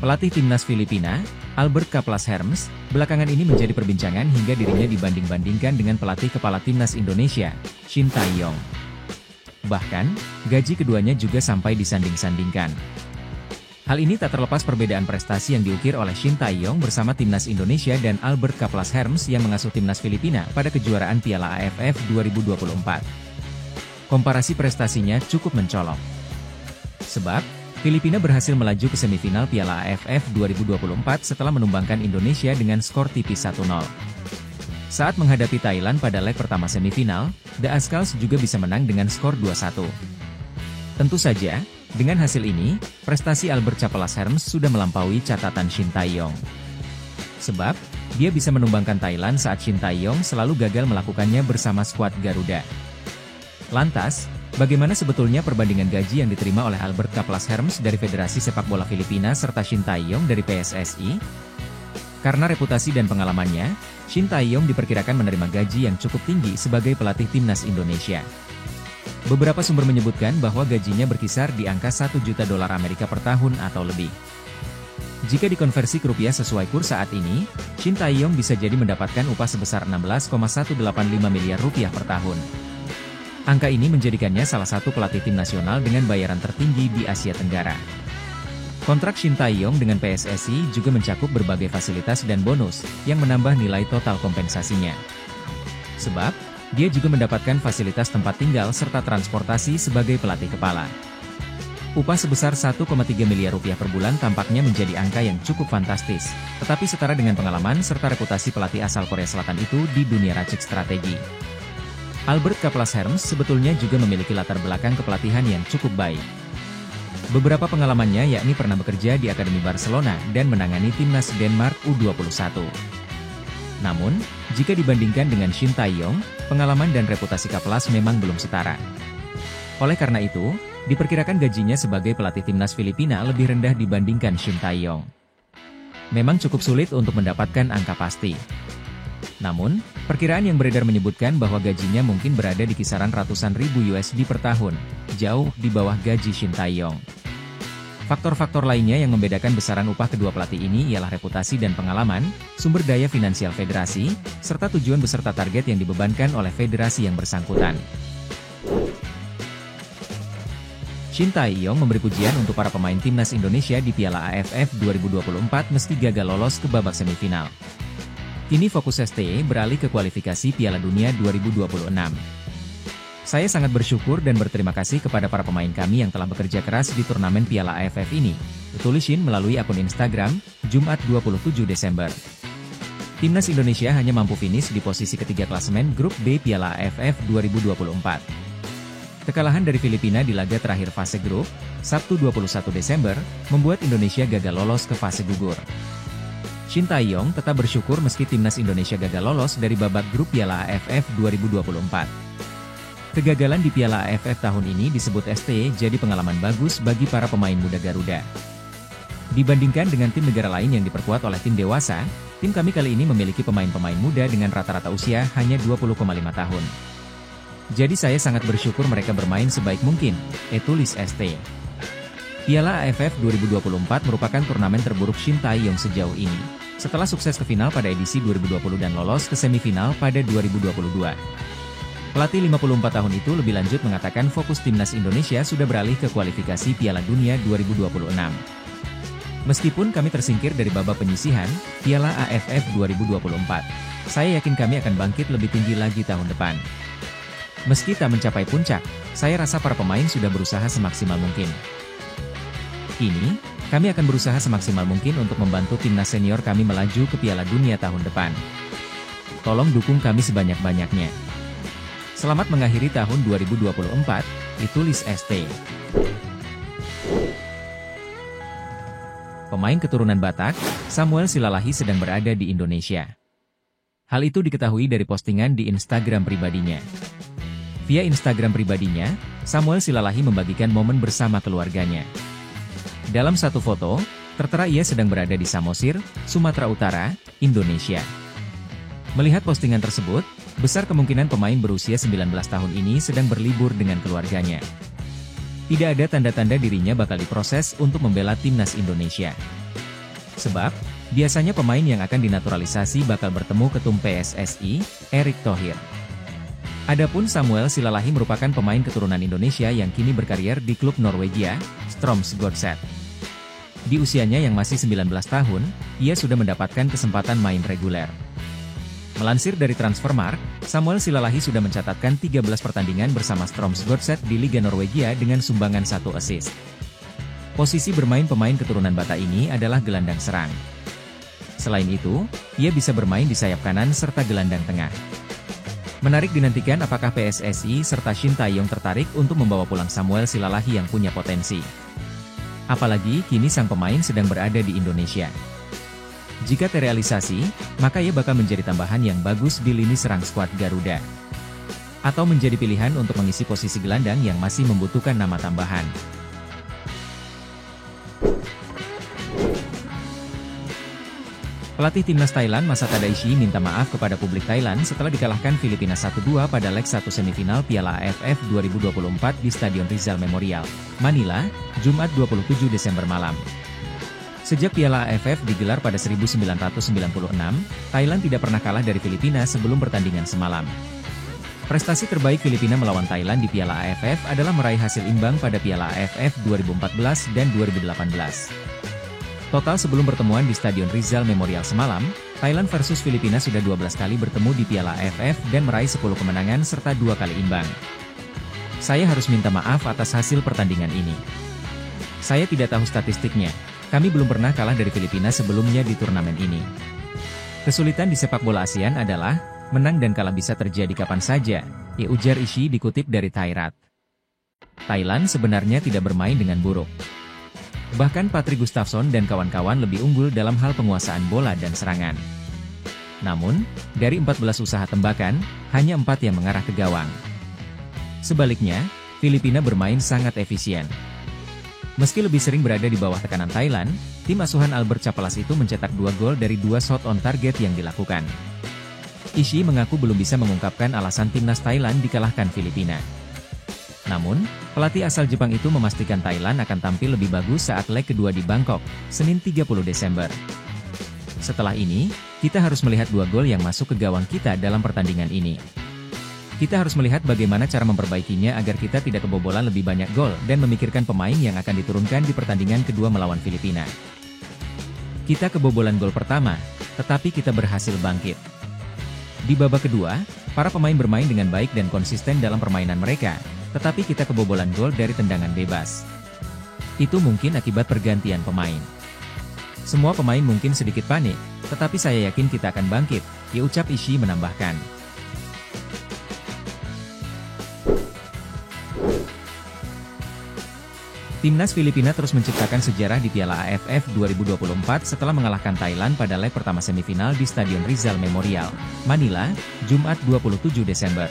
Pelatih timnas Filipina, Albert Kaplas Hermes, belakangan ini menjadi perbincangan hingga dirinya dibanding-bandingkan dengan pelatih kepala timnas Indonesia, Shin Tae-yong. Bahkan, gaji keduanya juga sampai disanding-sandingkan. Hal ini tak terlepas perbedaan prestasi yang diukir oleh Shin Tae-yong bersama timnas Indonesia dan Albert Kaplas Hermes yang mengasuh timnas Filipina pada kejuaraan Piala AFF 2024. Komparasi prestasinya cukup mencolok. Sebab, Filipina berhasil melaju ke semifinal Piala AFF 2024 setelah menumbangkan Indonesia dengan skor tipis 1-0. Saat menghadapi Thailand pada leg pertama semifinal, The Azkals juga bisa menang dengan skor 2-1. Tentu saja, dengan hasil ini, prestasi Albert Kaplas Hermes sudah melampaui catatan Shin Tae-yong. Sebab, dia bisa menumbangkan Thailand saat Shin Tae-yong selalu gagal melakukannya bersama skuad Garuda. Lantas, bagaimana sebetulnya perbandingan gaji yang diterima oleh Albert Kaplas Hermes dari Federasi Sepak Bola Filipina serta Shin Tae-yong dari PSSI? Karena reputasi dan pengalamannya, Shin Tae-yong diperkirakan menerima gaji yang cukup tinggi sebagai pelatih timnas Indonesia. Beberapa sumber menyebutkan bahwa gajinya berkisar di angka 1 juta dolar Amerika per tahun atau lebih. Jika dikonversi ke rupiah sesuai kurs saat ini, Shin Tae-yong bisa jadi mendapatkan upah sebesar 16,185 miliar rupiah per tahun. Angka ini menjadikannya salah satu pelatih tim nasional dengan bayaran tertinggi di Asia Tenggara. Kontrak Shin Tae-yong dengan PSSI juga mencakup berbagai fasilitas dan bonus, yang menambah nilai total kompensasinya. Sebab, dia juga mendapatkan fasilitas tempat tinggal serta transportasi sebagai pelatih kepala. Upah sebesar 1,3 miliar rupiah per bulan tampaknya menjadi angka yang cukup fantastis, tetapi setara dengan pengalaman serta reputasi pelatih asal Korea Selatan itu di dunia racik strategi. Albert Kaplas Hermes sebetulnya juga memiliki latar belakang kepelatihan yang cukup baik. Beberapa pengalamannya yakni pernah bekerja di Akademi Barcelona dan menangani timnas Denmark U21. Namun, jika dibandingkan dengan Shin Tae-yong, pengalaman dan reputasi Kaplas memang belum setara. Oleh karena itu, diperkirakan gajinya sebagai pelatih timnas Filipina lebih rendah dibandingkan Shin Tae-yong. Memang cukup sulit untuk mendapatkan angka pasti. Namun, perkiraan yang beredar menyebutkan bahwa gajinya mungkin berada di kisaran ratusan ribu USD per tahun, jauh di bawah gaji Shin Tae-yong. Faktor-faktor lainnya yang membedakan besaran upah kedua pelatih ini ialah reputasi dan pengalaman, sumber daya finansial federasi, serta tujuan beserta target yang dibebankan oleh federasi yang bersangkutan. Shin Tae-yong memberi pujian untuk para pemain timnas Indonesia di Piala AFF 2024 meski gagal lolos ke babak semifinal. Kini fokus STE beralih ke kualifikasi Piala Dunia 2026. Saya sangat bersyukur dan berterima kasih kepada para pemain kami yang telah bekerja keras di turnamen Piala AFF ini, tulis Shin melalui akun Instagram, Jumat 27 Desember. Timnas Indonesia hanya mampu finish di posisi ketiga klasemen Grup B Piala AFF 2024. Kekalahan dari Filipina di laga terakhir fase grup, Sabtu 21 Desember, membuat Indonesia gagal lolos ke fase gugur. Shin Tae-yong tetap bersyukur meski timnas Indonesia gagal lolos dari babak grup Piala AFF 2024. Kegagalan di Piala AFF tahun ini disebut STE jadi pengalaman bagus bagi para pemain muda Garuda. Dibandingkan dengan tim negara lain yang diperkuat oleh tim dewasa, tim kami kali ini memiliki pemain-pemain muda dengan rata-rata usia hanya 20,5 tahun. Jadi saya sangat bersyukur mereka bermain sebaik mungkin, tulis ST. Piala AFF 2024 merupakan turnamen terburuk Shin Tae-yong sejauh ini, setelah sukses ke final pada edisi 2020 dan lolos ke semifinal pada 2022. Pelatih 54 tahun itu lebih lanjut mengatakan fokus timnas Indonesia sudah beralih ke kualifikasi Piala Dunia 2026. Meskipun kami tersingkir dari babak penyisihan, Piala AFF 2024, saya yakin kami akan bangkit lebih tinggi lagi tahun depan. Meski tak mencapai puncak, saya rasa para pemain sudah berusaha semaksimal mungkin. Kini, kami akan berusaha semaksimal mungkin untuk membantu timnas senior kami melaju ke Piala Dunia tahun depan. Tolong dukung kami sebanyak-banyaknya. Selamat mengakhiri tahun 2024, ditulis ST. Pemain keturunan Batak, Samuel Silalahi sedang berada di Indonesia. Hal itu diketahui dari postingan di Instagram pribadinya. Via Instagram pribadinya, Samuel Silalahi membagikan momen bersama keluarganya. Dalam satu foto, tertera ia sedang berada di Samosir, Sumatera Utara, Indonesia. Melihat postingan tersebut, besar kemungkinan pemain berusia 19 tahun ini sedang berlibur dengan keluarganya. Tidak ada tanda-tanda dirinya bakal diproses untuk membela timnas Indonesia. Sebab, biasanya pemain yang akan dinaturalisasi bakal bertemu ketum PSSI, Erick Thohir. Adapun Samuel Silalahi merupakan pemain keturunan Indonesia yang kini berkarier di klub Norwegia, Strømsgodset. Di usianya yang masih 19 tahun, ia sudah mendapatkan kesempatan main reguler. Melansir dari Transfermarkt, Samuel Silalahi sudah mencatatkan 13 pertandingan bersama Strømsgodset di Liga Norwegia dengan sumbangan 1 assist. Posisi bermain pemain keturunan Batak ini adalah gelandang serang. Selain itu, ia bisa bermain di sayap kanan serta gelandang tengah. Menarik dinantikan apakah PSSI serta Shin Tae-yong tertarik untuk membawa pulang Samuel Silalahi yang punya potensi. Apalagi kini sang pemain sedang berada di Indonesia. Jika terrealisasi, maka ia bakal menjadi tambahan yang bagus di lini serang skuad Garuda. Atau menjadi pilihan untuk mengisi posisi gelandang yang masih membutuhkan nama tambahan. Pelatih timnas Thailand Masata Daishi minta maaf kepada publik Thailand setelah dikalahkan Filipina 1-2 pada leg 1 semifinal Piala AFF 2024 di Stadion Rizal Memorial, Manila, Jumat 27 Desember malam. Sejak Piala AFF digelar pada 1996, Thailand tidak pernah kalah dari Filipina sebelum pertandingan semalam. Prestasi terbaik Filipina melawan Thailand di Piala AFF adalah meraih hasil imbang pada Piala AFF 2014 dan 2018. Total sebelum pertemuan di Stadion Rizal Memorial semalam, Thailand versus Filipina sudah 12 kali bertemu di Piala AFF dan meraih 10 kemenangan serta 2 kali imbang. Saya harus minta maaf atas hasil pertandingan ini. Saya tidak tahu statistiknya, kami belum pernah kalah dari Filipina sebelumnya di turnamen ini. Kesulitan di sepak bola ASEAN adalah, menang dan kalah bisa terjadi kapan saja, ujar Ishii dikutip dari Thairat. Thailand sebenarnya tidak bermain dengan buruk. Bahkan Patrik Gustafsson dan kawan-kawan lebih unggul dalam hal penguasaan bola dan serangan. Namun, dari 14 usaha tembakan, hanya 4 yang mengarah ke gawang. Sebaliknya, Filipina bermain sangat efisien. Meski lebih sering berada di bawah tekanan Thailand, tim asuhan Albert Capelas itu mencetak 2 gol dari 2 shot on target yang dilakukan. Ishii mengaku belum bisa mengungkapkan alasan timnas Thailand dikalahkan Filipina. Namun, pelatih asal Jepang itu memastikan Thailand akan tampil lebih bagus saat leg kedua di Bangkok, Senin 30 Desember. Setelah ini, kita harus melihat 2 gol yang masuk ke gawang kita dalam pertandingan ini. Kita harus melihat bagaimana cara memperbaikinya agar kita tidak kebobolan lebih banyak gol dan memikirkan pemain yang akan diturunkan di pertandingan kedua melawan Filipina. Kita kebobolan gol pertama, tetapi kita berhasil bangkit. Di babak kedua, para pemain bermain dengan baik dan konsisten dalam permainan mereka, tetapi kita kebobolan gol dari tendangan bebas. Itu mungkin akibat pergantian pemain. Semua pemain mungkin sedikit panik, tetapi saya yakin kita akan bangkit, ucap Ishii menambahkan. Timnas Filipina terus menciptakan sejarah di Piala AFF 2024 setelah mengalahkan Thailand pada leg pertama semifinal di Stadion Rizal Memorial, Manila, Jumat 27 Desember.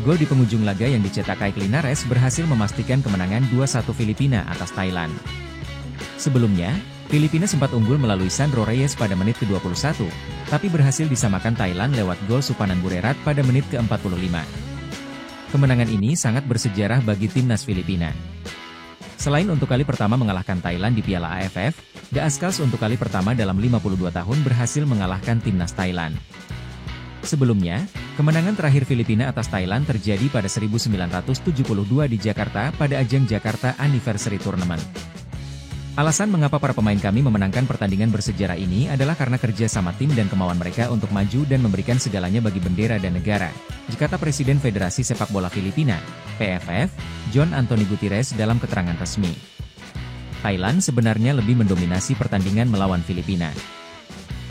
Gol di penghujung laga yang dicetak Kyle Linares berhasil memastikan kemenangan 2-1 Filipina atas Thailand. Sebelumnya, Filipina sempat unggul melalui Sandro Reyes pada menit ke-21, tapi berhasil disamakan Thailand lewat gol Supanan Burerat pada menit ke-45. Kemenangan ini sangat bersejarah bagi timnas Filipina. Selain untuk kali pertama mengalahkan Thailand di Piala AFF, The Azkals untuk kali pertama dalam 52 tahun berhasil mengalahkan timnas Thailand. Sebelumnya, kemenangan terakhir Filipina atas Thailand terjadi pada 1972 di Jakarta pada ajang Jakarta Anniversary Tournament. Alasan mengapa para pemain kami memenangkan pertandingan bersejarah ini adalah karena kerja sama tim dan kemauan mereka untuk maju dan memberikan segalanya bagi bendera dan negara, kata Presiden Federasi Sepak Bola Filipina, PFF, John Anthony Gutierrez dalam keterangan resmi. Thailand sebenarnya lebih mendominasi pertandingan melawan Filipina.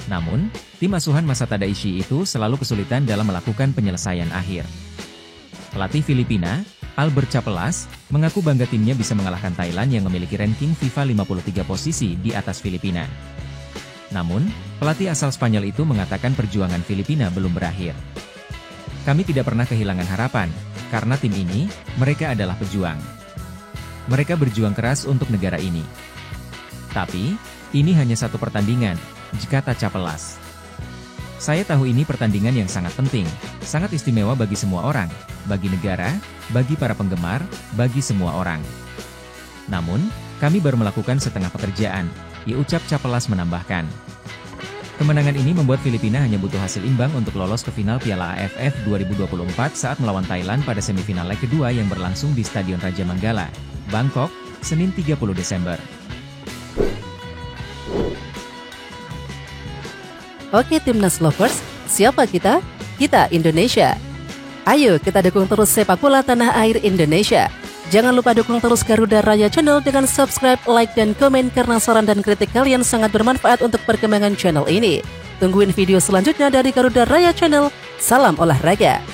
Namun, tim asuhan Masata Daishi itu selalu kesulitan dalam melakukan penyelesaian akhir. Pelatih Filipina, Albert Capelas, mengaku bangga timnya bisa mengalahkan Thailand yang memiliki ranking FIFA 53 posisi di atas Filipina. Namun, pelatih asal Spanyol itu mengatakan perjuangan Filipina belum berakhir. Kami tidak pernah kehilangan harapan, karena tim ini, mereka adalah pejuang. Mereka berjuang keras untuk negara ini. Tapi, ini hanya satu pertandingan, kata Capelas. Saya tahu ini pertandingan yang sangat penting, sangat istimewa bagi semua orang, bagi negara, bagi para penggemar, bagi semua orang. Namun, kami baru melakukan setengah pekerjaan, Iucap Capelas menambahkan. Kemenangan ini membuat Filipina hanya butuh hasil imbang untuk lolos ke final Piala AFF 2024 saat melawan Thailand pada semifinal leg kedua yang berlangsung di Stadion Raja Manggala, Bangkok, Senin 30 Desember. Oke Timnas Lovers, siapa kita? Kita Indonesia. Ayo kita dukung terus sepak bola tanah air Indonesia. Jangan lupa dukung terus Garuda Raya Channel dengan subscribe, like, dan komen karena saran dan kritik kalian sangat bermanfaat untuk perkembangan channel ini. Tungguin video selanjutnya dari Garuda Raya Channel. Salam olahraga.